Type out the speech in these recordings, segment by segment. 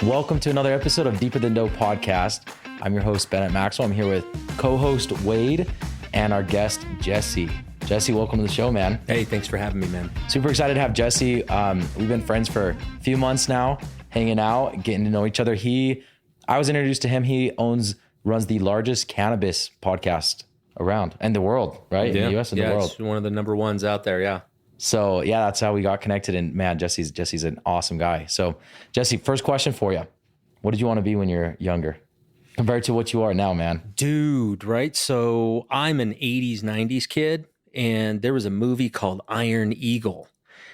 Welcome to another episode of Deeper Than Dope podcast. I'm your host, Bennett Maxwell. I'm here with co-host Wade and our guest, Jesse. Jesse, welcome to the show, man. Hey, thanks for having me, man. Super excited to have Jesse. We've been friends for a few months now, hanging out, getting to know each other. I was introduced to him. He runs the largest cannabis podcast around in the world, right? Yeah. In the US and the world. It's one of the number ones out there, yeah. So yeah, that's how we got connected. And man, Jesse's an awesome guy. So Jesse, first question for you. What did you want to be when you're younger compared to what you are now, man? Dude, right? So I'm an 80s, 90s kid, and there was a movie called Iron Eagle.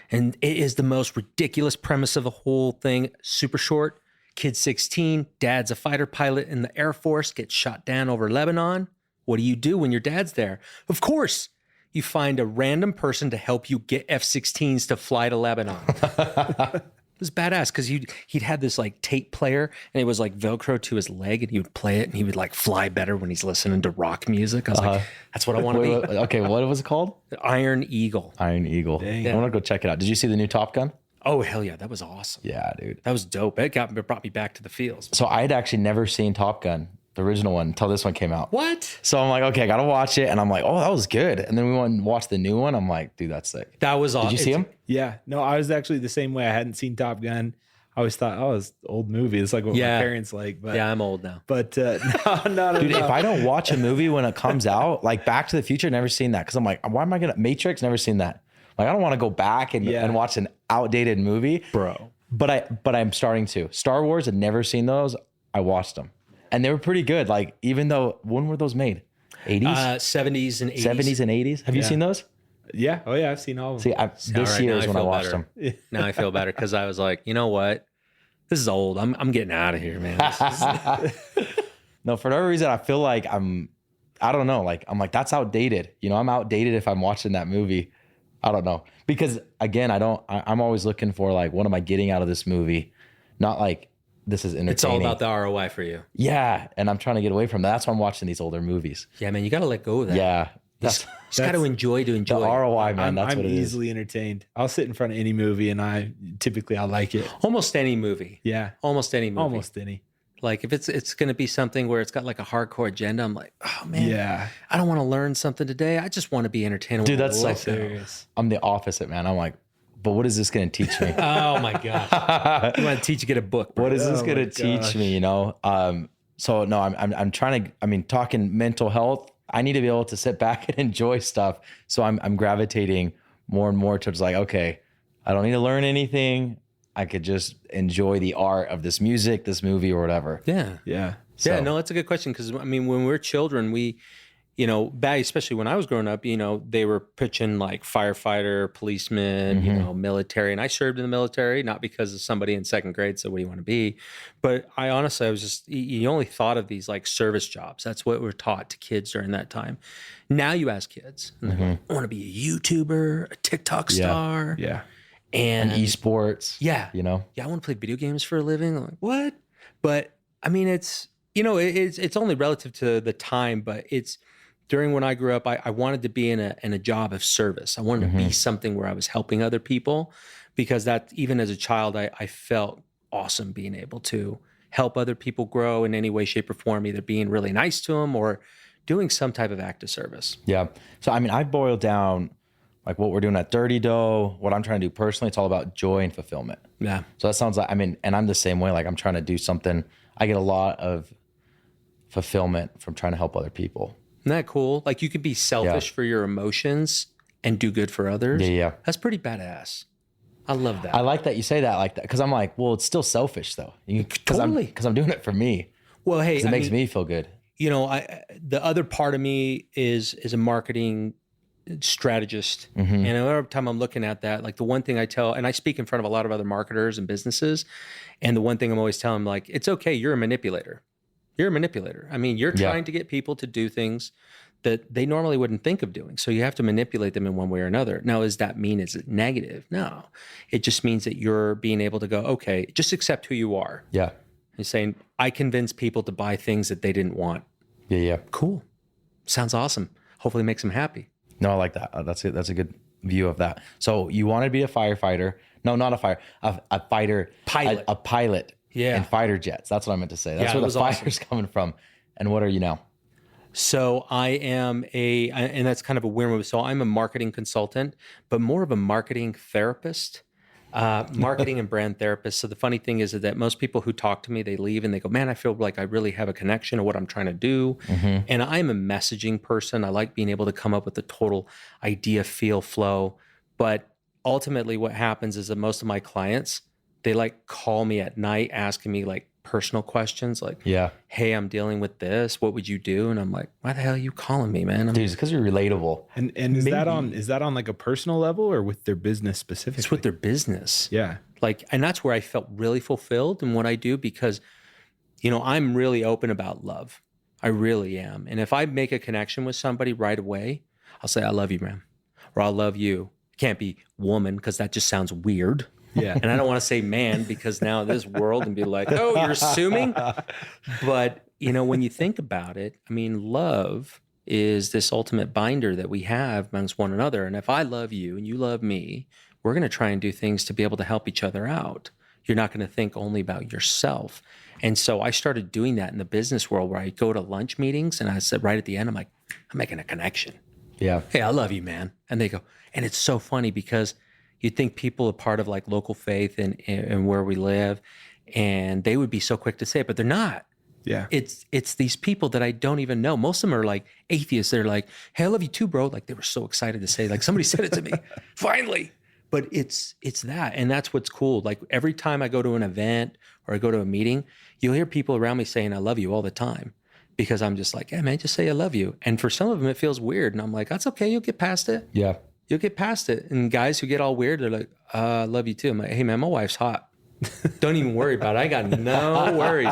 And it is the most ridiculous premise of the whole thing. Super short. Kid 16, dad's a fighter pilot in the Air Force, gets shot down over Lebanon. What do you do when your dad's there? Of course, you find a random person to help you get F-16s to fly to Lebanon. It was badass because he'd had this like tape player and it was like Velcro to his leg and he would play it and he would like fly better when he's listening to rock music. I was like, that's what I want to be. Okay, what was it called? Iron Eagle. Iron Eagle. Dang. I want to go check it out. Did you see the new Top Gun? Oh, hell yeah. That was awesome. Yeah, dude. That was dope. It brought me back to the fields. So I had actually never seen Top Gun, the original one, until this one came out. What? So I'm like, okay, I got to watch it. And I'm like, oh, that was good. And then we went and watched the new one. I'm like, dude, that's sick. That was awesome. Did you see him? Yeah. No, I was actually the same way. I hadn't seen Top Gun. I always thought, oh, it's an old movie. It's like what my parents like. But, yeah, I'm old now. But no. Dude, if I don't watch a movie when it comes out, like Back to the Future, never seen that. Because I'm like, why am I going to, Matrix, never seen that. Like, I don't want to go back and watch an outdated movie. Bro. But I'm starting to. Star Wars, I'd never seen those. I watched them. And they were pretty good. Like, even though, when were those made? 80s? 70s and 80s. 70s and 80s? Have you seen those? Yeah. Oh, yeah. I've seen all of them. See, this year is when I watched them. Now I feel better because I was like, you know what? This is old. I'm getting out of here, man. No, for no reason, I feel like I don't know. Like, I'm like, that's outdated. You know, I'm outdated if I'm watching that movie. I don't know. Because again, I'm always looking for like, what am I getting out of this movie? Not like, this is entertaining. It's all about the ROI for you. Yeah. And I'm trying to get away from that. That's why I'm watching these older movies. Yeah, man, you got to let go of that. Yeah. Just got to enjoy the ROI, man. That's I'm what it is. easily entertained. I'll sit in front of any movie and I like it. Almost any movie. Yeah. Almost any movie. Almost any. Like if it's going to be something where it's got like a hardcore agenda, I'm like, oh man, yeah. I don't want to learn something today. I just want to be entertained. Dude, that's so serious. I'm the opposite, man. I'm like, but what is this going to teach me? Oh my gosh. You want to teach you get a book, bro. What is this going to teach me, you know? So no, I'm trying to, talking mental health, I need to be able to sit back and enjoy stuff. So I'm gravitating more and more towards like, okay, I don't need to learn anything. I could just enjoy the art of this music, this movie, or whatever. Yeah. Yeah. So, yeah, no, that's a good question. Because I mean, when we were children, back, especially when I was growing up, they were pitching like firefighter, policeman, military. And I served in the military, not because of somebody in second grade said, what do you want to be? But I was just, you only thought of these like service jobs. That's what we're taught to kids during that time. Now you ask kids, and they're like, I want to be a YouTuber, a TikTok star. Yeah. And esports. Yeah. Yeah, I want to play video games for a living. I'm like, what? But I mean, it's only relative to the time, but it's during when I grew up, I wanted to be in a job of service. I wanted to be something where I was helping other people because that even as a child, I felt awesome being able to help other people grow in any way, shape, or form, either being really nice to them or doing some type of act of service. Yeah. So, I mean, I boiled down like what we're doing at Dirty Dough, what I'm trying to do personally, it's all about joy and fulfillment. Yeah. So that sounds like, and I'm the same way. Like I'm trying to do something. I get a lot of fulfillment from trying to help other people. Isn't that cool? Like you could be selfish for your emotions and do good for others. Yeah. That's pretty badass. I love that. I like that you say that like that because I'm like, well, it's still selfish though. Totally. Because I'm doing it for me. Well, hey, it makes me feel good. The other part of me is a marketing strategist. And every time I'm looking at that, like the one thing I tell, and I speak in front of a lot of other marketers and businesses, and the one thing I'm always telling them, like, it's okay, you're a manipulator. You're a manipulator. I mean, you're trying to get people to do things that they normally wouldn't think of doing. So you have to manipulate them in one way or another. Now, does that mean is it negative? No. It just means that you're being able to go, okay, just accept who you are. Yeah. And saying, I convince people to buy things that they didn't want. Yeah. Cool. Sounds awesome. Hopefully it makes them happy. No, I like that. That's a good view of that. So you want to be a firefighter. No, not a fighter. A pilot. and fighter jets. That's what I meant to say. That's where the fighter's coming from. And what are you now? So I am and that's kind of a weird move. So I'm a marketing consultant, but more of a marketing therapist, marketing and brand therapist. So the funny thing is that most people who talk to me, they leave and they go, man, I feel like I really have a connection to what I'm trying to do. And I'm a messaging person. I like being able to come up with a total idea, feel, flow. But ultimately what happens is that most of my clients, they like call me at night asking me like personal questions like, hey, I'm dealing with this. What would you do? And I'm like, why the hell are you calling me, man? Dude, it's because you're relatable. And is that on like a personal level or with their business specifically? It's with their business. Yeah. Like, and that's where I felt really fulfilled in what I do because, I'm really open about love. I really am. And if I make a connection with somebody right away, I'll say, I love you, man. Or I'll love you. It can't be woman because that just sounds weird. Yeah. And I don't want to say man because now in this world and be like, oh, you're assuming. But, when you think about it, I mean, love is this ultimate binder that we have amongst one another. And if I love you and you love me, we're going to try and do things to be able to help each other out. You're not going to think only about yourself. And so I started doing that in the business world where I go to lunch meetings and I said right at the end, I'm like, I'm making a connection. Yeah. Hey, I love you, man. And they go, and it's so funny because you'd think people are part of like local faith and where we live, and they would be so quick to say it, but they're not. Yeah. It's these people that I don't even know. Most of them are like atheists. They're like, hey, I love you too, bro. Like they were so excited to say, like somebody said it to me, finally. But it's that. And that's what's cool. Like every time I go to an event or I go to a meeting, you'll hear people around me saying, I love you all the time. Because I'm just like, yeah, man, just say I love you. And for some of them, it feels weird. And I'm like, that's okay. You'll get past it. Yeah. You'll get past it. And guys who get all weird, they're like, I love you too. I'm like, hey, man, my wife's hot. Don't even worry about it. I got no worries.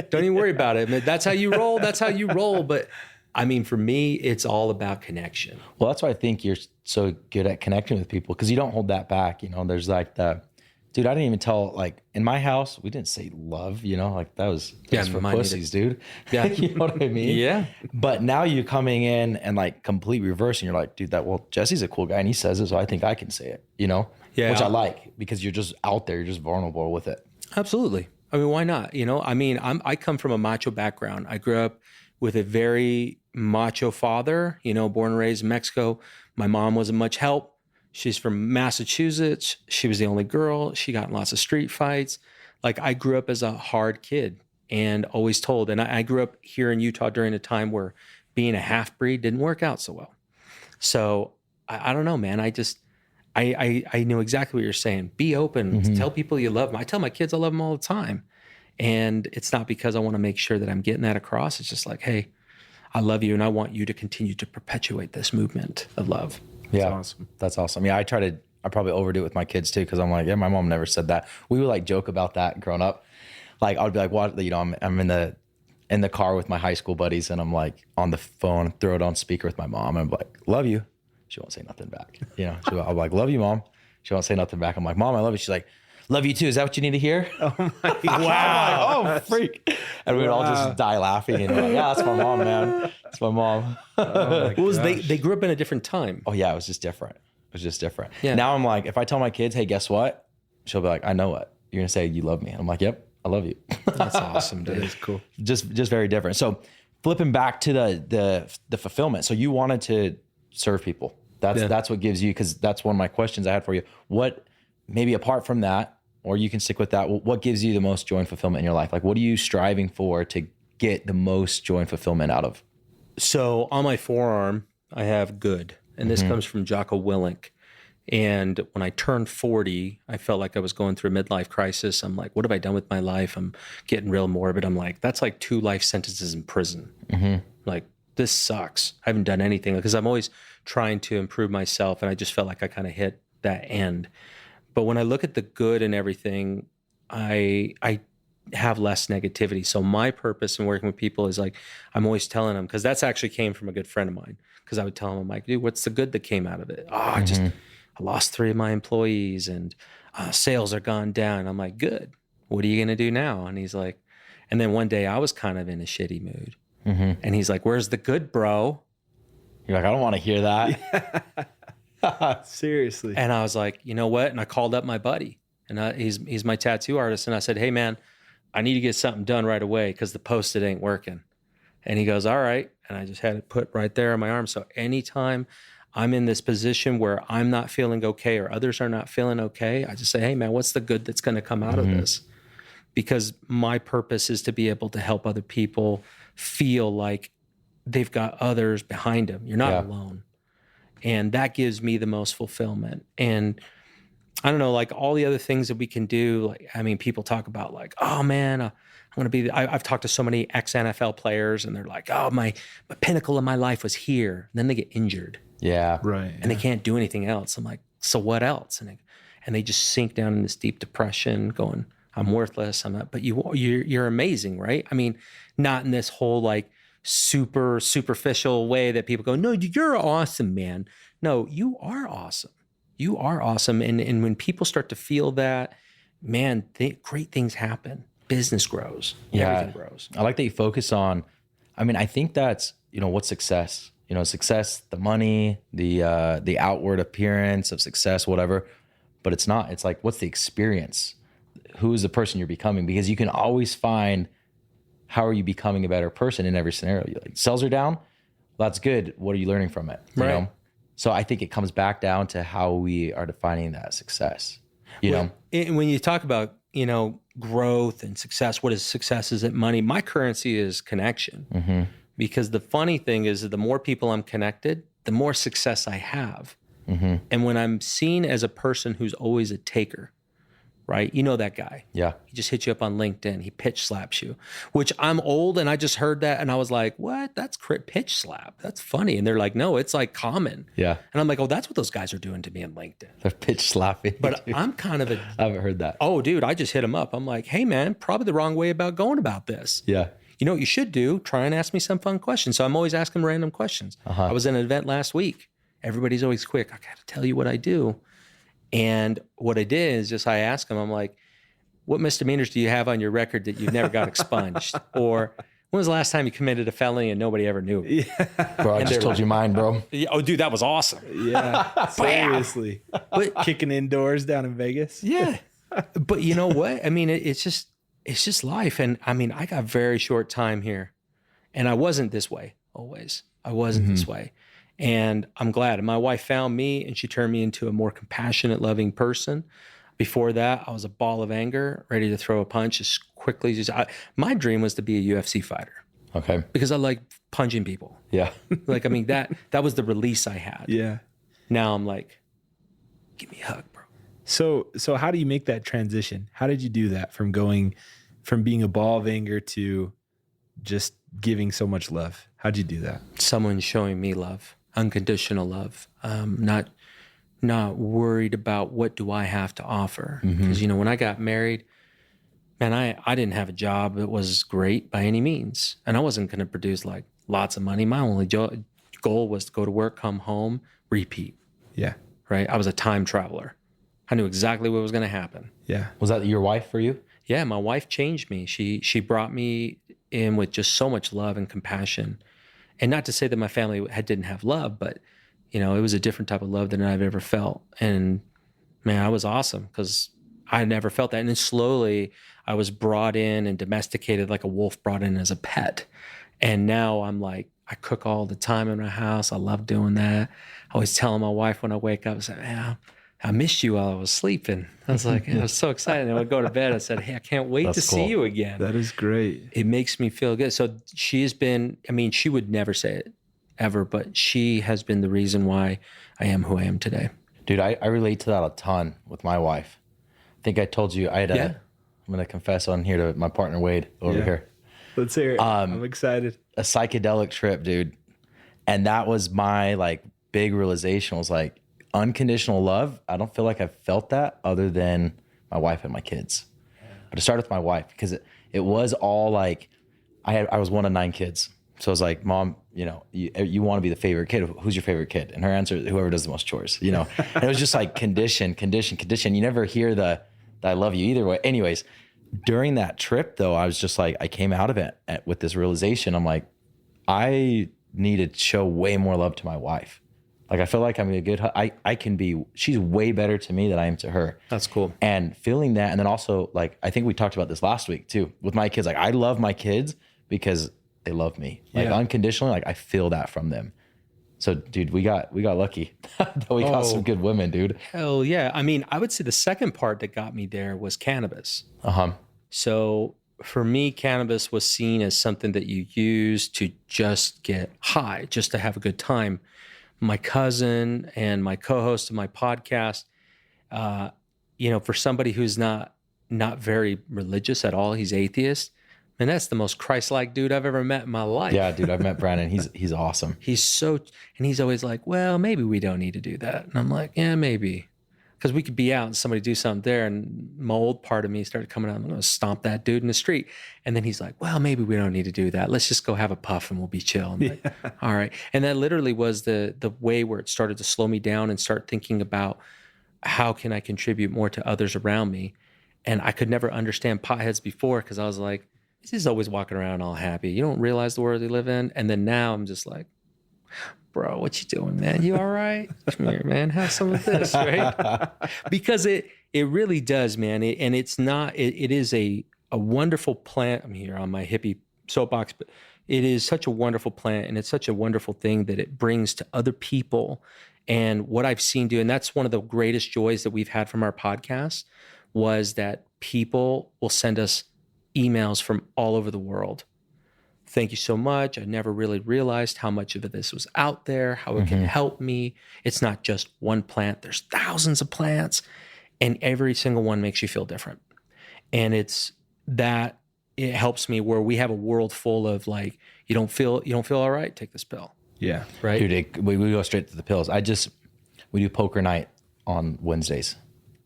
Don't even worry about it. That's how you roll. That's how you roll. But I mean, for me, it's all about connection. Well, that's why I think you're so good at connecting with people because you don't hold that back. There's like the, dude, I didn't even tell, like in my house, we didn't say love, like that was for pussies, dude. Yeah. You know what I mean? Yeah. But now you're coming in and like complete reverse and you're like, dude, Jesse's a cool guy and he says it, so I think I can say it, Yeah. Which I like because you're just out there, you're just vulnerable with it. Absolutely. I mean, why not? I come from a macho background. I grew up with a very macho father, born and raised in Mexico. My mom wasn't much help. She's from Massachusetts. She was the only girl. She got in lots of street fights. Like I grew up as a hard kid and always told. And I grew up here in Utah during a time where being a half-breed didn't work out so well. So I don't know, man. I know exactly what you're saying. Be open. Tell people you love them. I tell my kids I love them all the time. And it's not because I want to make sure that I'm getting that across. It's just like, hey, I love you and I want you to continue to perpetuate this movement of love. Yeah, awesome. That's awesome. Yeah, I probably overdo it with my kids too because I'm like, yeah, my mom never said that. We would like joke about that growing up. Like I would be like, what? I'm in the car with my high school buddies and I'm like on the phone, throw it on speaker with my mom. And I'm like, love you. She won't say nothing back. I'm like, love you, mom. She won't say nothing back. I'm like, mom, I love you. She's like, love you too. Is that what you need to hear? Oh my God. Wow. Oh, freak. And we'd all just die laughing. And we're like, yeah, that's my mom, man. That's my mom. They grew up in a different time. Oh yeah, it was just different. Yeah. Now I'm like, if I tell my kids, hey, guess what? She'll be like, I know what. You're gonna say you love me. And I'm like, yep, I love you. That's awesome, dude. That is cool. Just very different. So flipping back to the fulfillment. So you wanted to serve people. That's what gives you, because that's one of my questions I had for you. What, maybe apart from that, or you can stick with that, what gives you the most joy and fulfillment in your life? Like, what are you striving for to get the most joy and fulfillment out of? So on my forearm, I have good. And this comes from Jocko Willink. And when I turned 40, I felt like I was going through a midlife crisis. I'm like, what have I done with my life? I'm getting real morbid. I'm like, that's like 2 life sentences in prison. Like, this sucks. I haven't done anything because I'm always trying to improve myself. And I just felt like I kind of hit that end. But when I look at the good and everything, I have less negativity. So my purpose in working with people is like, I'm always telling them, because that's actually came from a good friend of mine. Because I would tell him, I'm like, dude, what's the good that came out of it? Oh, I lost 3 of my employees and sales are gone down. I'm like, good. What are you going to do now? And he's like, and then one day I was kind of in a shitty mood. And he's like, where's the good, bro? You're like, I don't want to hear that. Seriously. And I was like, you know what? And I called up my buddy, and he's my tattoo artist. And I said, hey, man, I need to get something done right away because the Post-it ain't working. And he goes, all right. And I just had it put right there on my arm. So anytime I'm in this position where I'm not feeling okay or others are not feeling okay, I just say, hey, man, what's the good that's going to come out of this? Because my purpose is to be able to help other people feel like they've got others behind them. You're not alone. And that gives me the most fulfillment. And I don't know, like all the other things that we can do. Like, I mean, people talk about like, oh man, I'm going to be, I've talked to so many ex-NFL players and they're like, oh, my pinnacle of my life was here. And then they get injured. Yeah. Right. And they can't do anything else. I'm like, so what else? And they just sink down in this deep depression going, I'm worthless. I'm not, but you're amazing, right? I mean, not in this whole like super superficial way that people go, no, you're awesome, man. No, you are awesome. You are awesome. And when people start to feel that, man, great things happen. Business grows. Yeah. Everything grows. I like that you focus on, I mean, I think that's, what's success? Success, the money, the outward appearance of success, whatever. But it's not. It's like, what's the experience? Who is the person you're becoming? Because you can always find how are you becoming a better person in every scenario. You're like, sales are down. Well, that's good. What are you learning from it? You know? So I think it comes back down to how we are defining that success. You know, when you talk about, growth and success, what is success? Is it money? My currency is connection. Because the funny thing is that the more people I'm connected, the more success I have. And when I'm seen as a person who's always a taker, right? You know that guy. Yeah. He just hits you up on LinkedIn. He pitch slaps you, which I'm old and I just heard that and I was like, what? That's pitch slap. That's funny. And they're like, no, it's like common. Yeah. And I'm like, oh, that's what those guys are doing to me on LinkedIn. They're pitch slapping. But I'm kind of I haven't heard that. Oh, dude, I just hit him up. I'm like, hey, man, probably the wrong way about going about this. Yeah. You know what you should do? Try and ask me some fun questions. So I'm always asking random questions. I was in an event last week. Everybody's always quick. I got to tell you what I do. And what I did is just I asked him, I'm like, what misdemeanors do you have on your record that you've never got expunged? Or when was the last time you committed a felony and nobody ever knew? Bro, I just told you mine, bro. Oh, dude, that was awesome. Yeah, seriously. But kicking indoors down in Vegas. Yeah. But you know what? I mean, it's just life. And I mean, I got very short time here and I wasn't this way always. I wasn't this way. And I'm glad. And my wife found me and she turned me into a more compassionate, loving person. Before that, I was a ball of anger, ready to throw a punch as quickly as my dream was to be a UFC fighter. Okay. Because I like punching people. Yeah. Like, I mean, that was the release I had. Yeah. Now I'm like, give me a hug, bro. So how do you make that transition? How did you do that from being a ball of anger to just giving so much love? How'd you do that? Someone showing me love, unconditional love, not worried about what do I have to offer. Because, when I got married, man, I didn't have a job that was great by any means. And I wasn't going to produce like lots of money. My only goal was to go to work, come home, repeat. Yeah. Right. I was a time traveler. I knew exactly what was going to happen. Yeah. Was that your wife for you? Yeah. My wife changed me. She brought me in with just so much love and compassion. And not to say that my family didn't have love, but it was a different type of love than I've ever felt. And man, I was awesome because I never felt that. And then slowly I was brought in and domesticated like a wolf brought in as a pet. And now I'm like, I cook all the time in my house. I love doing that. I always tell my wife when I wake up, I say, man, I missed you while I was sleeping. I was like, I was so excited. And I would go to bed. I said, hey, I can't wait to see you again. That is great. It makes me feel good. So she has been, she would never say it ever, but she has been the reason why I am who I am today. Dude, I relate to that a ton with my wife. I think I told you I'm going to confess on here to my partner, Wade, over here. Let's hear it. I'm excited. A psychedelic trip, dude. And that was my like big realization was like unconditional love. I don't feel like I've felt that other than my wife and my kids. But to start with my wife, because it was all like, I was one of 9 kids. So I was like, Mom, you want to be the favorite kid. Who's your favorite kid? And her answer, whoever does the most chores, And it was just like condition. You never hear the I love you either way. Anyways, during that trip though, I was just like, I came out of it with this realization. I'm like, I need to show way more love to my wife. Like I feel like I'm a good, I can be, she's way better to me than I am to her. That's cool. And feeling that. And then also like, I think we talked about this last week too, with my kids. Like I love my kids because they love me. Like unconditionally, like I feel that from them. So dude, we got lucky that we got some good women, dude. Hell yeah. I mean, I would say the second part that got me there was cannabis. So for me, cannabis was seen as something that you use to just get high, just to have a good time. My cousin and my co-host of my podcast, for somebody who's not very religious at all, he's atheist. And that's the most Christ-like dude I've ever met in my life. Yeah, dude, I've met Brandon. He's awesome. And he's always like, well, maybe we don't need to do that. And I'm like, yeah, maybe. Because we could be out and somebody do something there. And my old part of me started coming out, I'm going to stomp that dude in the street. And then he's like, well, maybe we don't need to do that. Let's just go have a puff and we'll be chill. I'm like, all right. And that literally was the way where it started to slow me down and start thinking about how can I contribute more to others around me. And I could never understand potheads before because I was like, he's just always walking around all happy. You don't realize the world they live in. And then now I'm just like, bro, what you doing, man? You all right? Come here, man. Have some of this, right? Because it really does, man. And it's not, it is a wonderful plant. I'm here on my hippie soapbox, but it is such a wonderful plant and it's such a wonderful thing that it brings to other people. And what I've seen do, and that's one of the greatest joys that we've had from our podcast, was that people will send us emails from all over the world. Thank you so much. I never really realized how much of this was out there, how it can help me. It's not just one plant. There's thousands of plants and every single one makes you feel different. And it helps me where we have a world full of like, you don't feel all right, take this pill. Yeah. Right. Dude, we go straight to the pills. We do poker night on Wednesdays.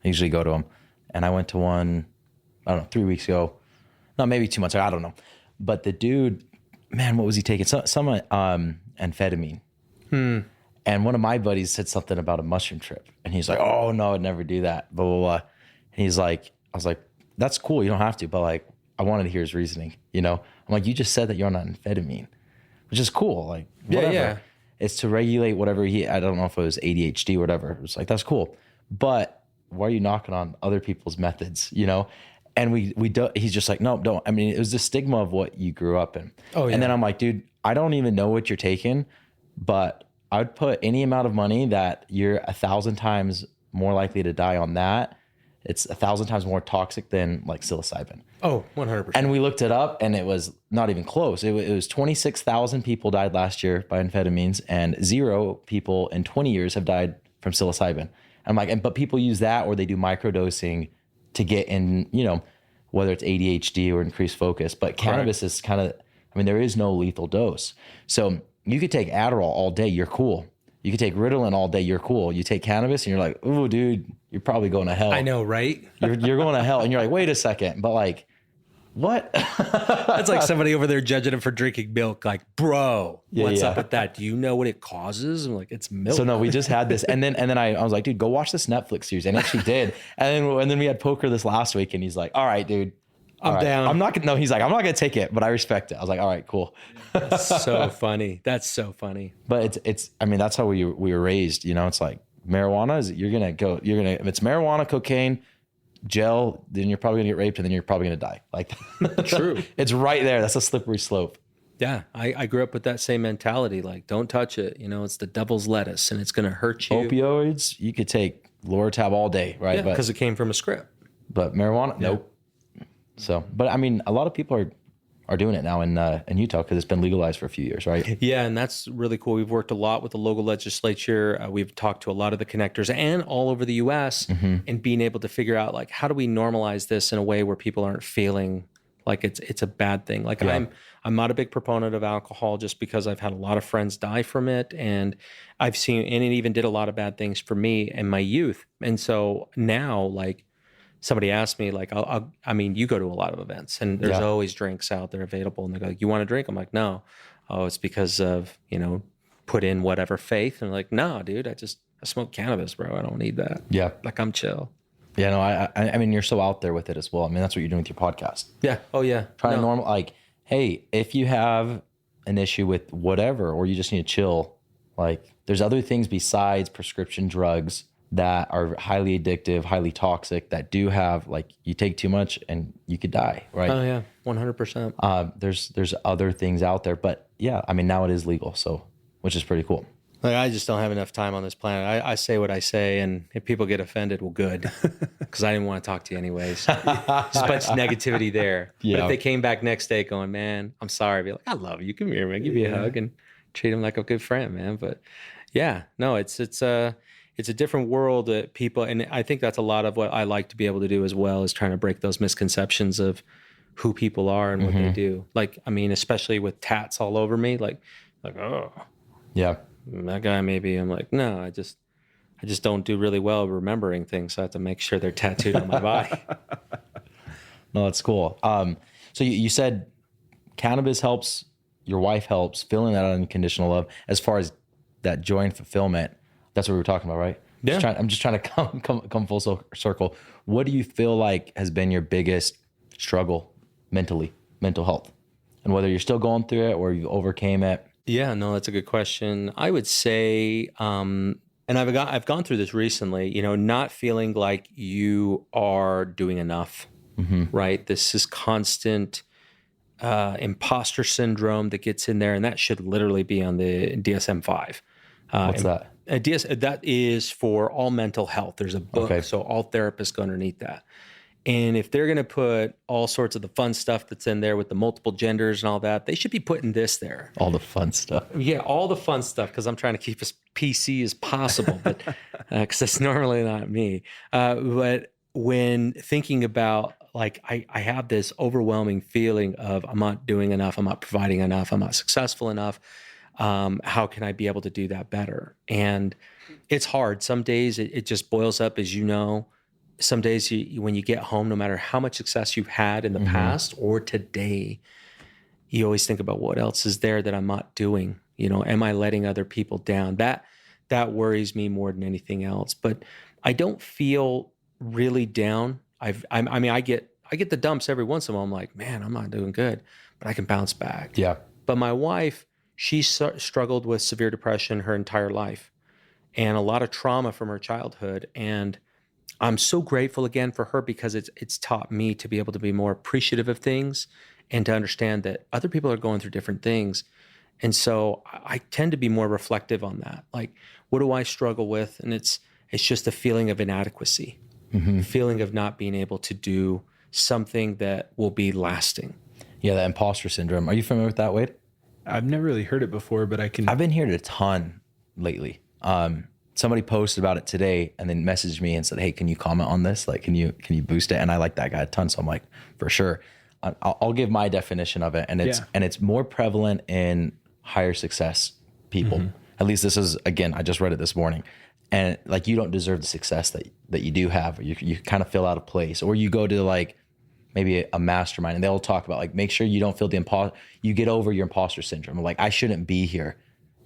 I usually go to them. And I went to one, I don't know, 3 weeks ago. No, maybe 2 months ago. I don't know. But the dude, man, what was he taking? Some amphetamine. And one of my buddies said something about a mushroom trip. And he's like, oh, no, I'd never do that. Blah, blah, blah. And he's like, I was like, that's cool. You don't have to. But like, I wanted to hear his reasoning, you know? I'm like, you just said that you're on amphetamine, which is cool. Like, whatever. Yeah. It's to regulate whatever I don't know if it was ADHD or whatever. It was like, that's cool. But why are you knocking on other people's methods, you know? And we don't, he's just like, no, don't. I mean, it was the stigma of what you grew up in. Oh, yeah. And then I'm like, dude, I don't even know what you're taking, but I would put any amount of money that you're 1,000 times more likely to die on that. It's 1,000 times more toxic than like psilocybin. Oh, 100%. And we looked it up and it was not even close. It was 26,000 people died last year by amphetamines and 0 people in 20 years have died from psilocybin. I'm like, but people use that or they do microdosing to get in, you know, whether it's ADHD or increased focus. But cannabis is kind of, I mean, there is no lethal dose. So you could take Adderall all day, you're cool. You could take Ritalin all day, you're cool. You take cannabis and you're like, oh, dude, you're probably going to hell. I know, right? You're going to hell. And you're like, wait a second. But like, what? That's like somebody over there judging him for drinking milk. Like, bro, what's up with that? Do you know what it causes? I'm like, it's milk. So no, we just had this, and then I was like, dude, go watch this Netflix series, and actually did. And then we had poker this last week, and he's like, all right, dude, I'm down. I'm not gonna. No, he's like, I'm not gonna take it, but I respect it. I was like, all right, cool. That's so funny. That's so funny. But it's. I mean, that's how we were raised. You know, it's like marijuana is. If it's marijuana, cocaine, gel, then you're probably gonna get raped and then you're probably gonna die. Like, true. It's right there. That's a slippery slope. Yeah. I grew up with that same mentality. Like, don't touch it. You know, it's the devil's lettuce and it's gonna hurt you. Opioids, you could take Loratab all day, right? Yeah, because it came from a script. But marijuana, nope. So, but I mean, a lot of people are doing it now in Utah because it's been legalized for a few years, right? Yeah, and that's really cool. We've worked a lot with the local legislature. We've talked to a lot of the connectors and all over the U.S. And being able to figure out like how do we normalize this in a way where people aren't feeling like it's a bad thing. Like I'm not a big proponent of alcohol just because I've had a lot of friends die from it, and I've seen and it even did a lot of bad things for me in my youth. And so now like. Somebody asked me, like, I mean, you go to a lot of events and there's always drinks out there available. And they go, like, you want a drink? I'm like, no. Oh, it's because of, you know, put in whatever faith. And I'm like, no, dude, I smoke cannabis, bro. I don't need that. Yeah. Like, I'm chill. Yeah, no, I mean, you're so out there with it as well. I mean, that's what you're doing with your podcast. Yeah. Oh, yeah. Trying to like, hey, if you have an issue with whatever, or you just need to chill, Like there's other things besides prescription drugs that are highly addictive, highly toxic, that do have, like, you take too much and you could die, right? Oh yeah, 100%. There's other things out there, but yeah, I mean, now it is legal, so, which is pretty cool. Like, I just don't have enough time on this planet. I say what I say, and if people get offended, well, good, because I didn't want to talk to you anyways. Just a bunch of negativity there. Yeah. But if they came back next day going, man, I'm sorry, I'd be like, I love you. Come here, man. Give me a hug and treat them like a good friend, man. But yeah, no, it's a different world that people, and I think that's a lot of what I like to be able to do as well, is trying to break those misconceptions of who people are and what they do. Like, I mean, especially with tats all over me, like, oh, Yeah. that guy maybe. I'm like, no, I just don't do really well remembering things. So I have to make sure they're tattooed on my body. No, that's cool. So you said cannabis helps, your wife helps, feeling that unconditional love. As far as that joy and fulfillment, that's what we were talking about, right? Yeah. I'm just trying to come full circle. What do you feel like has been your biggest struggle mentally, mental health, and whether you're still going through it or you overcame it? Yeah, no, that's a good question. I would say, and I've gone through this recently, not feeling like you are doing enough, right? This is constant imposter syndrome that gets in there, and that should literally be on the DSM-5. What's that? That is for all mental health. There's a book, so all therapists go underneath that. And if they're going to put all sorts of the fun stuff that's in there with the multiple genders and all that, they should be putting this there. All the fun stuff. Yeah, all the fun stuff, because I'm trying to keep as PC as possible, but because that's normally not me. But when thinking about, like, I have this overwhelming feeling of I'm not doing enough, I'm not providing enough, I'm not successful enough. How can I be able to do that better? And it's hard. Some days it just boils up, as you know. Some days when you get home, no matter how much success you've had in the past or today, you always think about what else is there that I'm not doing. Am I letting other people down? That worries me more than anything else. But I don't feel really down. I get the dumps every once in a while. I'm like, man, I'm not doing good, but I can bounce back. Yeah. But my wife, she struggled with severe depression her entire life and a lot of trauma from her childhood. And I'm so grateful again for her, because it's taught me to be able to be more appreciative of things and to understand that other people are going through different things. And so I tend to be more reflective on that. Like, what do I struggle with? And it's just a feeling of inadequacy, a feeling of not being able to do something that will be lasting. Yeah, the imposter syndrome. Are you familiar with that, Wade? I've never really heard it before, but I've been hearing it a ton lately. Somebody posted about it today and then messaged me and said, hey, can you comment on this? Like, can you boost it? And I like that guy a ton. So I'm like, for sure. I'll give my definition of it. And it's more prevalent in higher success people. At least this is, again, I just read it this morning. And like, you don't deserve the success that you do have. Or you kind of feel out of place, or you go to like maybe a mastermind and they'll talk about, like, make sure you don't feel you get over your imposter syndrome. Like, I shouldn't be here.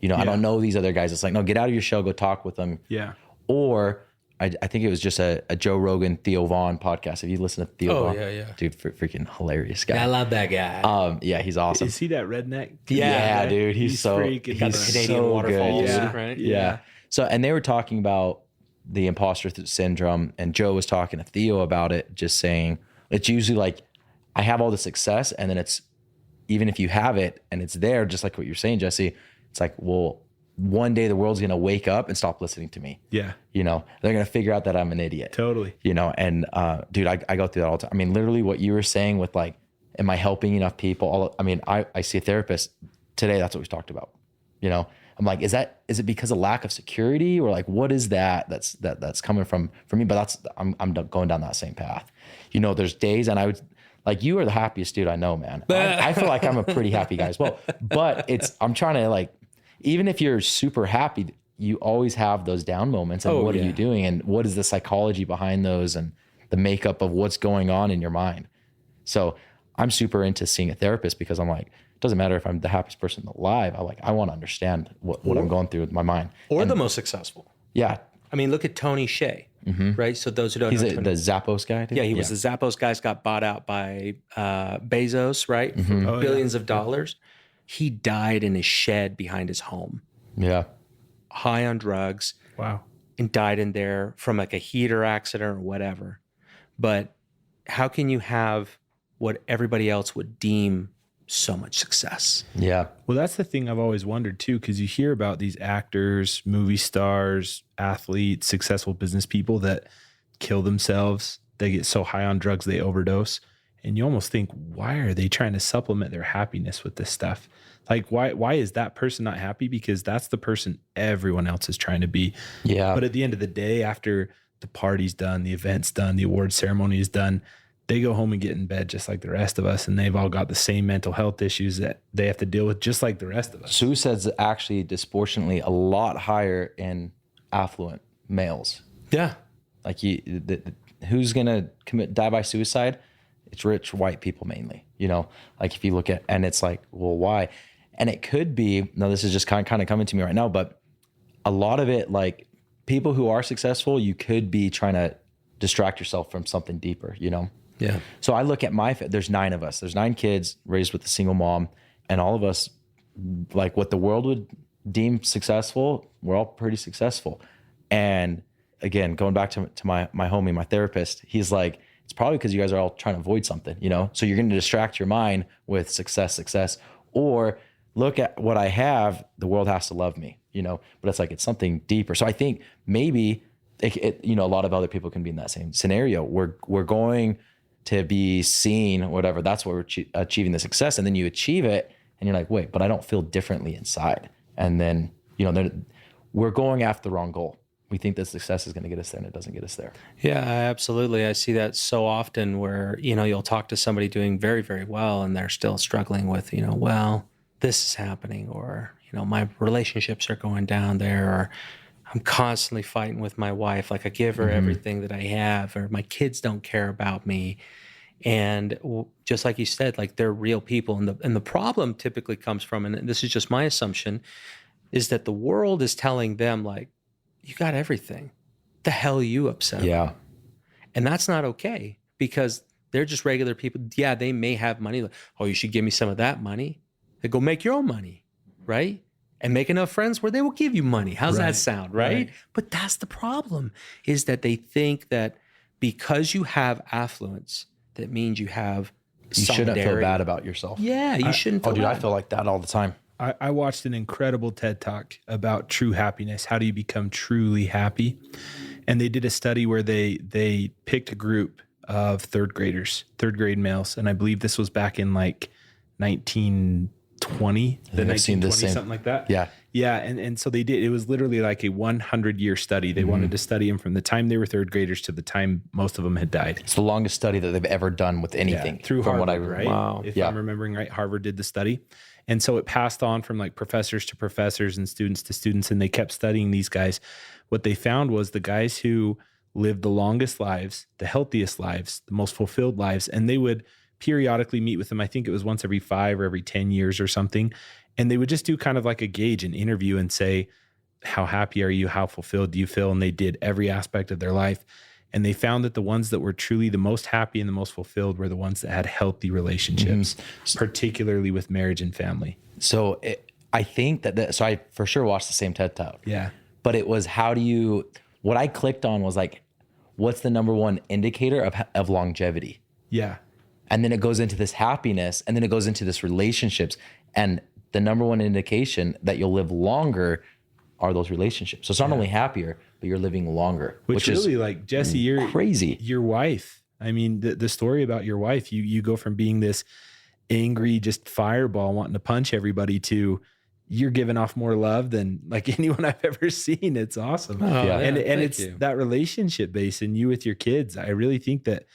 I don't know these other guys. It's like, no, get out of your shell, go talk with them. Yeah. Or I think it was just a Joe Rogan, Theo Vaughn podcast. Have you listened to Theo Vaughn? Yeah. Dude, freaking hilarious guy. Yeah, I love that guy. Yeah, he's awesome. Is he that redneck? Yeah, dude. He's so freaking he's Canadian so waterfalls, good. right? Yeah. So, and they were talking about the imposter syndrome, and Joe was talking to Theo about it, just saying it's usually like, I have all the success, and then it's, even if you have it and it's there, just like what you're saying, Jesse, it's like, well, one day the world's going to wake up and stop listening to me. Yeah. They're going to figure out that I'm an idiot. Totally. And dude, I go through that all the time. I mean, literally what you were saying with like, am I helping enough people? I see a therapist today. That's what we talked about. I'm like, is it because of lack of security, or like, what is that's coming from me? But I'm going down that same path. There's days, and I would, like, you are the happiest dude I know, man. I feel like I'm a pretty happy guy as well, but I'm trying to, like, even if you're super happy, you always have those down moments. And what are you doing? And what is the psychology behind those, and the makeup of what's going on in your mind? So I'm super into seeing a therapist, because I'm like, it doesn't matter if I'm the happiest person alive. I want to understand what I'm going through with my mind. Or the most successful. Yeah. I mean, look at Tony Hsieh, right? So those who don't know, he's the Zappos guy. Dude? Yeah, he was the Zappos guys, got bought out by Bezos, right? For billions of dollars. He died in his shed behind his home. Yeah. high on drugs. Wow. And died in there from like a heater accident or whatever. But how can you have what everybody else would deem so much success? Yeah. Well, that's the thing I've always wondered too, because you hear about these actors, movie stars, athletes, successful business people that kill themselves. They get so high on drugs, they overdose. And you almost think, why are they trying to supplement their happiness with this stuff? Like, why is that person not happy? Because that's the person everyone else is trying to be. Yeah. But at the end of the day, after the party's done, the event's done, the award ceremony is done, they go home and get in bed just like the rest of us. And they've all got the same mental health issues that they have to deal with just like the rest of us. Suicide's actually disproportionately a lot higher in affluent males. Yeah. Like who's going to die by suicide? It's rich white people mainly, like if you look at, and it's like, well, why? And it could be, now this is just kind of coming to me right now, but a lot of it, like people who are successful, you could be trying to distract yourself from something deeper, Yeah. So I look at there's 9 of us, there's 9 kids raised with a single mom, and all of us, like what the world would deem successful, we're all pretty successful. And again, going back to my homie, my therapist, he's like, it's probably because you guys are all trying to avoid something, So you're going to distract your mind with success, or look at what I have, the world has to love me, but it's like, it's something deeper. So I think maybe a lot of other people can be in that same scenario. We're going to be seen, whatever, that's what we're achieving the success. And then you achieve it and you're like, wait, but I don't feel differently inside. And then, we're going after the wrong goal. We think that success is going to get us there and it doesn't get us there. Yeah, absolutely. I see that so often where, you'll talk to somebody doing very, very well and they're still struggling with, well, this is happening, or, my relationships are going down there, or I'm constantly fighting with my wife. Like I give her everything that I have, or my kids don't care about me. And just like you said, like they're real people. And the problem typically comes from, and this is just my assumption, is that the world is telling them like, you got everything. The hell are you upset about? And that's not okay, because they're just regular people. Yeah, they may have money. Like, oh, you should give me some of that money. They go make your own money, right? And make enough friends where they will give you money. How's that sound, right? But that's the problem, is that they think that because you have affluence, that means you have shouldn't feel bad about yourself. Yeah, you shouldn't feel bad. I feel like that all the time. I watched an incredible TED Talk about true happiness. How do you become truly happy? And they did a study where they picked a group of third grade males. And I believe this was back in like 1920, the 1920, something like that. Yeah. Yeah. And so they did, it was literally like a 100-year study. They wanted to study them from the time they were third graders to the time most of them had died. It's the longest study that they've ever done with anything. Through from Harvard, what I right? Wow. If I'm remembering right, Harvard did the study. And so it passed on from like professors to professors and students to students, and they kept studying these guys. What they found was the guys who lived the longest lives, the healthiest lives, the most fulfilled lives, and they would periodically meet with them. I think it was once every 5 or every 10 years or something. And they would just do kind of like a gauge, an interview, and say, how happy are you? How fulfilled do you feel? And they did every aspect of their life. And they found that the ones that were truly the most happy and the most fulfilled were the ones that had healthy relationships, particularly with marriage and family. So I think so I for sure watched the same TED Talk. Yeah. But it was, what I clicked on was like, what's the number one indicator of longevity? Yeah. And then it goes into this happiness, and then it goes into this relationships. And the number one indication that you'll live longer are those relationships. So it's not only happier, but you're living longer. Which really, is like, Jesse, you're crazy. Your wife. I mean, the story about your wife, you go from being this angry, just fireball wanting to punch everybody to you're giving off more love than like anyone I've ever seen. It's awesome. Oh, yeah. And it's that relationship base and you with your kids. I really think that,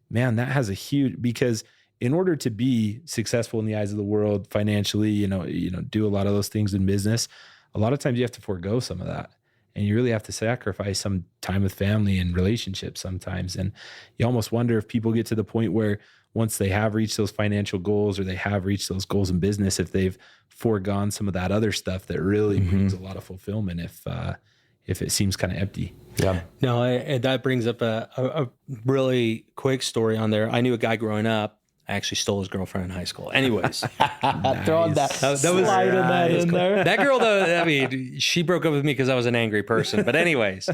man, that has a huge, because in order to be successful in the eyes of the world financially, do a lot of those things in business, a lot of times you have to forego some of that. And you really have to sacrifice some time with family and relationships sometimes. And you almost wonder if people get to the point where once they have reached those financial goals or they have reached those goals in business, if they've foregone some of that other stuff that really brings a lot of fulfillment, if it seems kind of empty. Yeah. No, that brings up a really quick story on there. I knew a guy growing up I actually stole his girlfriend in high school. Anyways, Throwing that, That was- sliding that in there. that girl, though, I mean, she broke up with me because I was an angry person. But anyways,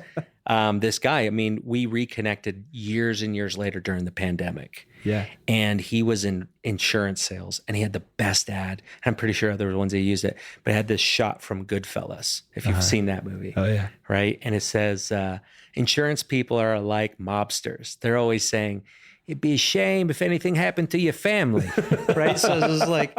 this guy, I mean, we reconnected years and years later during the pandemic. Yeah. And he was in insurance sales, and he had the best ad. I'm pretty sure other ones that used it, but it had this shot from Goodfellas, if you've seen that movie. Oh, yeah. Right? And it says, insurance people are like mobsters. They're always saying, it'd be a shame if anything happened to your family. Right? So it was like,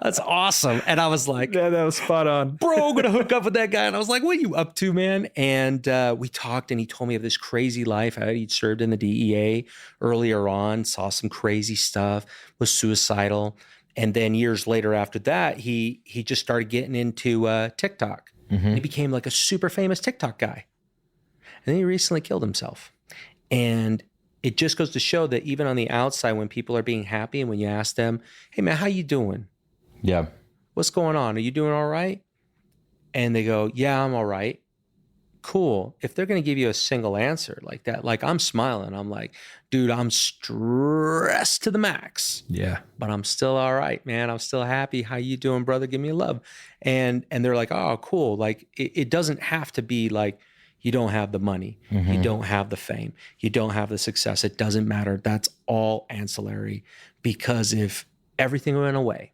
that's awesome. And I was like, Yeah, that was spot on. bro, I'm gonna hook up with that guy. And I was like, what are you up to, man? And we talked, and he told me of this crazy life. How he'd served in the DEA earlier on, saw some crazy stuff, was suicidal. And then years later after that, he just started getting into TikTok. He became like a super famous TikTok guy. And then he recently killed himself. And it just goes to show that even on the outside, when people are being happy and when you ask them, hey man, how you doing? Yeah. What's going on? Are you doing all right? And they go, yeah, I'm all right. Cool. If they're going to give you a single answer like that, like I'm smiling, I'm like, dude, I'm stressed to the max, Yeah. but I'm still all right, man. I'm still happy. How you doing, brother? Give me a love. And they're like, oh, cool. Like it doesn't have to be like, you don't have the money. You don't have the fame. You don't have the success. It doesn't matter. That's all ancillary, because if everything went away,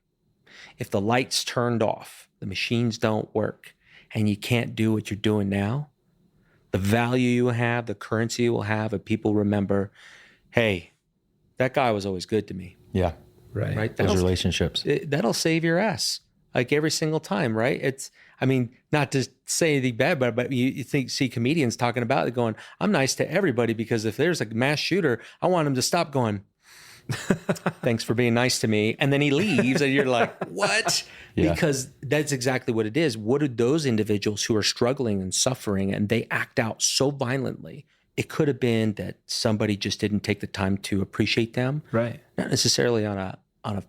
if the lights turned off, the machines don't work, and you can't do what you're doing now, the value you have, the currency you will have, if people remember, hey, that guy was always good to me, Yeah. Right. right? Those relationships. That'll save your ass, like every single time, right? It's, I mean, not to say anything bad, but you see comedians talking about it going, I'm nice to everybody because if there's a mass shooter, I want him to stop going, thanks for being nice to me. And then he leaves and you're like, what? Yeah. Because that's exactly what it is. What are those individuals who are struggling and suffering and they act out so violently? It could have been that somebody just didn't take the time to appreciate them. Right. Not necessarily on a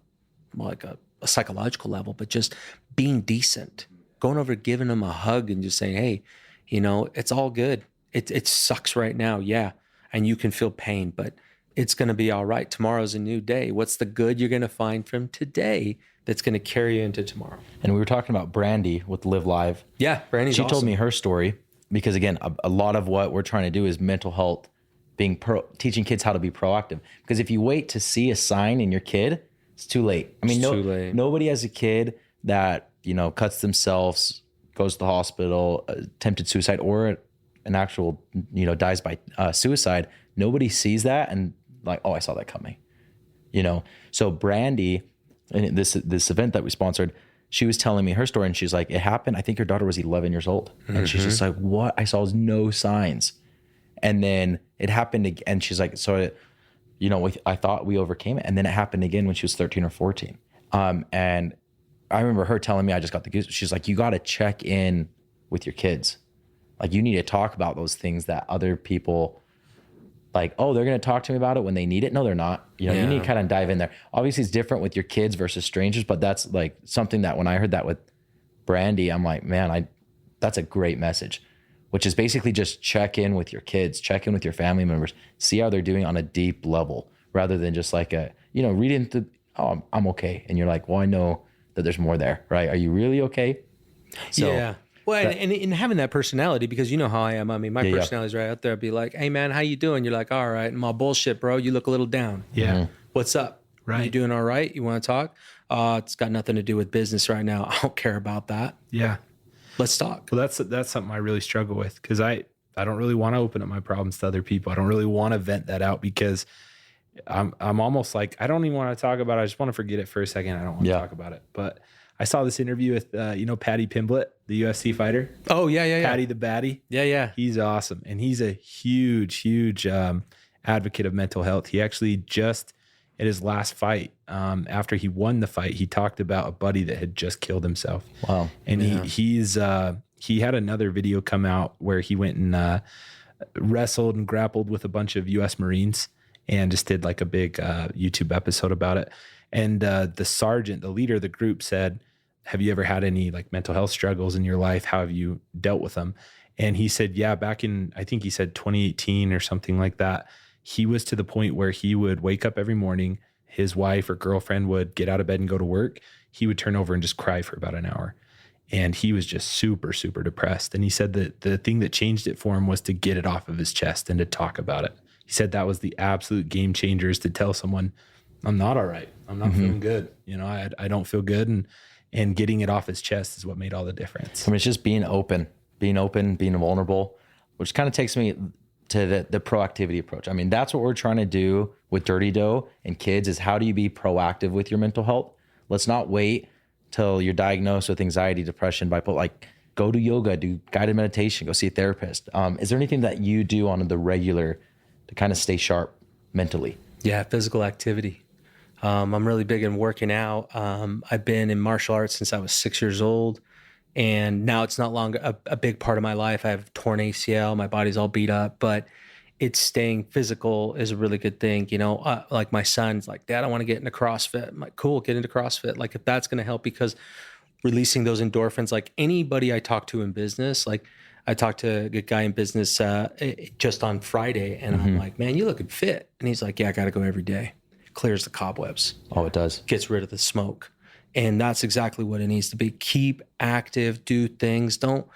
psychological level, but just being decent, going over, giving them a hug and just saying, hey, it's all good. It sucks right now. Yeah. And you can feel pain, but it's going to be all right. Tomorrow's a new day. What's the good you're going to find from today that's going to carry you into tomorrow? And we were talking about Brandy with Live Live. Yeah. Brandy's She awesome. told me her story because, again, a lot of what we're trying to do is mental health, teaching kids how to be proactive. Because if you wait to see a sign in your kid, it's too late. I mean, too late. Nobody has a kid that, cuts themselves, goes to the hospital, attempted suicide, or an actual, dies by suicide. Nobody sees that and like, oh, I saw that coming, So Brandy, in this event that we sponsored, she was telling me her story, and she's like, it happened. I think her daughter was 11 years old, and she's just like, what? I saw no signs, and then it happened again. And she's like, so, I thought we overcame it, and then it happened again when she was 13 or 14. And I remember her telling me, I just got the goosebumps. She's like, you got to check in with your kids. Like, you need to talk about those things that other people, like, oh, they're going to talk to me about it when they need it. No, they're not. You need to kind of dive in there. Obviously, it's different with your kids versus strangers, but that's like something that when I heard that with Brandy, I'm like, man, that's a great message, which is basically just check in with your kids, check in with your family members, see how they're doing on a deep level, rather than just like reading the, oh, I'm okay. And you're like, well, I know that there's more there, right? Are you really okay? So, yeah. Well, and having that personality, because you know how I am. I mean, my personality's right out there. I'd be like, hey, man, how you doing? You're like, all right. And my bullshit, bro, you look a little down. Yeah. What's up? Right. You doing all right? You want to talk? It's got nothing to do with business right now. I don't care about that. Yeah. Let's talk. Well, that's something I really struggle with, because I don't really want to open up my problems to other people. I don't really want to vent that out, because I'm almost like, I don't even want to talk about it. I just want to forget it for a second. I don't want to talk about it. But I saw this interview with, Paddy Pimblett, the UFC fighter. Oh, yeah. Paddy the Baddy. Yeah. He's awesome. And he's a huge advocate of mental health. He actually just at his last fight, after he won the fight, he talked about a buddy that had just killed himself. Wow. And he had another video come out where he went and wrestled and grappled with a bunch of U.S. Marines and just did like a big YouTube episode about it. And the sergeant, the leader of the group, said, have you ever had any like mental health struggles in your life? How have you dealt with them? And he said, yeah, back in, I think he said 2018 or something like that, he was to the point where he would wake up every morning, his wife or girlfriend would get out of bed and go to work, he would turn over and just cry for about an hour. And he was just super, super depressed. And he said that the thing that changed it for him was to get it off of his chest and to talk about it. He said that was the absolute game changer, is to tell someone, I'm not all right. I'm not feeling good. You know, I don't feel good. And getting it off his chest is what made all the difference. I mean, it's just being open, being vulnerable, which kind of takes me to the proactivity approach. I mean, that's what we're trying to do with Dirty Dough and kids, is how do you be proactive with your mental health? Let's not wait till you're diagnosed with anxiety, depression, bipolar. Like, go do yoga, do guided meditation, go see a therapist. Is there anything that you do on the regular to kind of stay sharp mentally? Yeah, physical activity. I'm really big in working out. I've been in martial arts since I was 6 years old, and now it's not longer a big part of my life. I have torn ACL, my body's all beat up, but it's staying physical is a really good thing. You know, like my son's like, Dad, I want to get into CrossFit. I'm like, cool, get into CrossFit. Like, if that's going to help, because releasing those endorphins, like anybody I talk to in business, like I talked to a good guy in business just on Friday, and I'm like, man, you looking fit. And he's like, yeah, I got to go every day. Clears the cobwebs. Oh, it does. Gets rid of the smoke. And that's exactly what it needs to be. Keep active, do things. Don't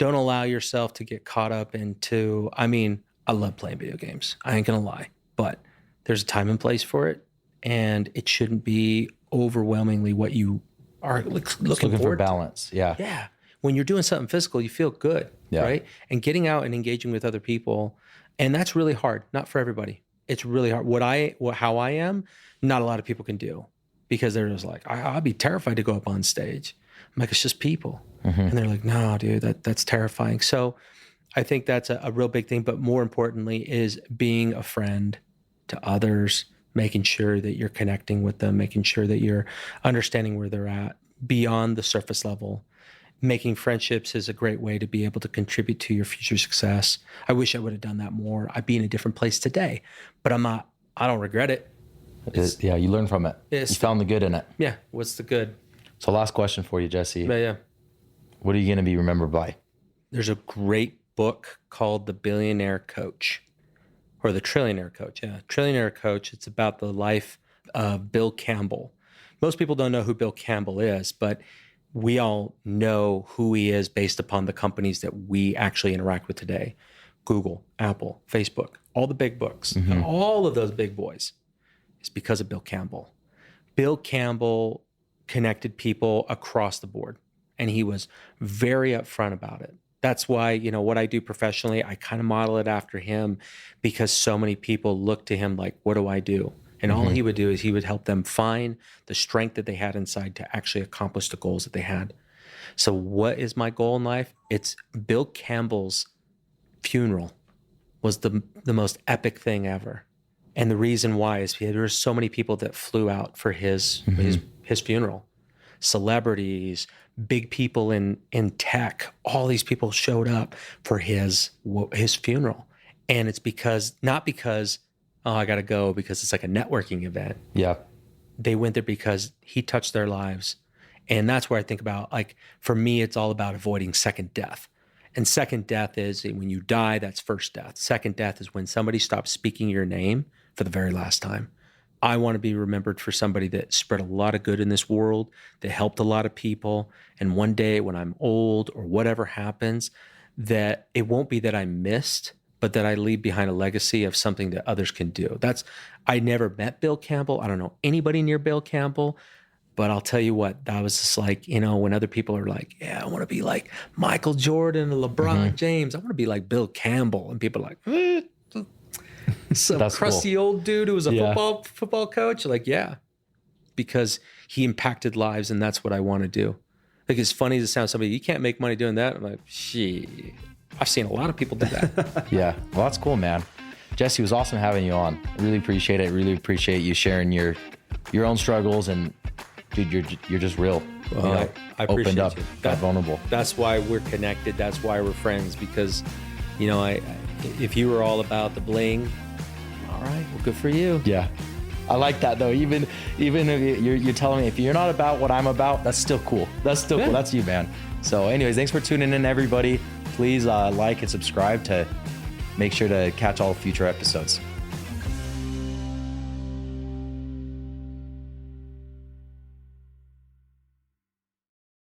allow yourself to get caught up into, I mean, I love playing video games. I ain't gonna lie, but there's a time and place for it, and it shouldn't be overwhelmingly what you are looking for balance. Yeah. Yeah. When you're doing something physical, you feel good, right? And getting out and engaging with other people, and that's really hard. Not for everybody. It's really hard. How I am, not a lot of people can do, because they're just like, I'd be terrified to go up on stage. I'm like, it's just people. And they're like, no, dude, that's terrifying. So I think that's a real big thing. But more importantly is being a friend to others, making sure that you're connecting with them, making sure that you're understanding where they're at beyond the surface level. Making friendships is a great way to be able to contribute to your future success. I wish I would have done that more. I'd be in a different place today, but I don't regret it. Yeah, you learn from it. You found the good in it. Yeah, what's the good? So last question for you, Jesse. Yeah. What are you going to be remembered by? There's a great book called The Billionaire Coach, or The Trillionaire Coach. Yeah, Trillionaire Coach. It's about the life of Bill Campbell. Most people don't know who Bill Campbell is, but we all know who he is based upon the companies that we actually interact with today. Google, Apple, Facebook, all the big books, and all of those big boys is because of Bill Campbell. Bill Campbell connected people across the board, and he was very upfront about it. That's why, you know, what I do professionally, I kind of model it after him, because so many people look to him like, what do I do? And all he would do is he would help them find the strength that they had inside to actually accomplish the goals that they had. So what is my goal in life? It's Bill Campbell's funeral was the most epic thing ever. And the reason why is because there were so many people that flew out for his funeral. Celebrities, big people in tech, all these people showed up for his funeral. And it's not because, oh, I got to go because it's like a networking event. Yeah. They went there because he touched their lives. And that's where I think about, like, for me, it's all about avoiding second death. And second death is when you die, that's first death. Second death is when somebody stops speaking your name for the very last time. I want to be remembered for somebody that spread a lot of good in this world, that helped a lot of people. And one day when I'm old or whatever happens, that it won't be that I missed, but that I leave behind a legacy of something that others can do. I never met Bill Campbell. I don't know anybody near Bill Campbell, but I'll tell you what, that was just like, you know, when other people are like, yeah, I want to be like Michael Jordan and LeBron James. I want to be like Bill Campbell. And people are like, some crusty old dude who was a football coach. Like, yeah, because he impacted lives, and that's what I want to do. Like, it's funny to sound somebody, you can't make money doing that. I'm like, shit. I've seen a lot of people do that. Yeah. Well, that's cool, man. Jesse, it was awesome having you on. I really appreciate it. Really appreciate you sharing your own struggles, and dude, you're just real. Well, you know, I appreciate opened up, got vulnerable. That's why we're connected. That's why we're friends, because, you know, if you were all about the bling, all right, well, good for you. Yeah. I like that though. Even if you're telling me if you're not about what I'm about, that's still cool. That's still cool. That's you, man. So anyways, thanks for tuning in, everybody. Please like and subscribe to make sure to catch all future episodes.